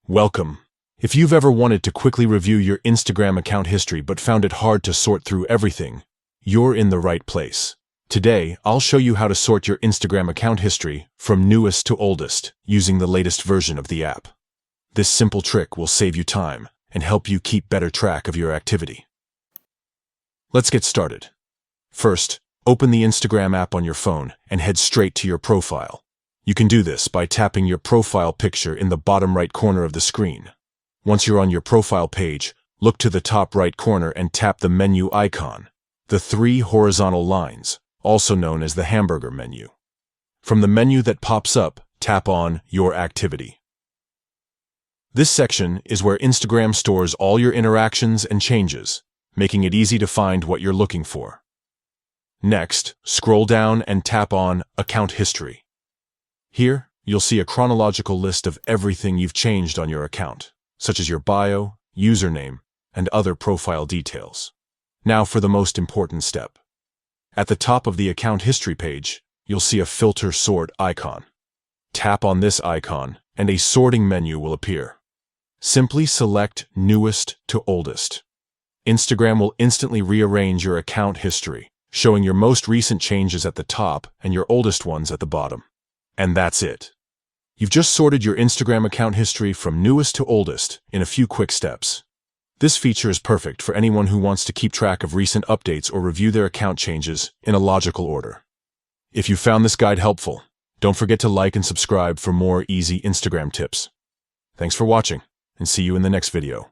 Welcome. If you've ever wanted to quickly review your Instagram account history but found it hard to sort through everything, you're in the right place. Today, I'll show you how to sort your Instagram account history from newest to oldest using the latest version of the app. This simple trick will save you time and help you keep better track of your activity. Let's get started. First, open the Instagram app on your phone and head straight to your profile. You can do this by tapping your profile picture in the bottom right corner of the screen. Once you're on your profile page, look to the top right corner and tap the menu icon, the three horizontal lines, also known as the hamburger menu. From the menu that pops up, tap on Your Activity. This section is where Instagram stores all your interactions and changes, making it easy to find what you're looking for. Next, scroll down and tap on Account History. Here, you'll see a chronological list of everything you've changed on your account, such as your bio, username, and other profile details. Now for the most important step. At the top of the account history page, you'll see a Filter Sort icon. Tap on this icon, and a sorting menu will appear. Simply select Newest to Oldest. Instagram will instantly rearrange your account history, showing your most recent changes at the top and your oldest ones at the bottom. And that's it. You've just sorted your Instagram account history from newest to oldest in a few quick steps. This feature is perfect for anyone who wants to keep track of recent updates or review their account changes in a logical order. If you found this guide helpful, don't forget to like and subscribe for more easy Instagram tips. Thanks for watching, and see you in the next video.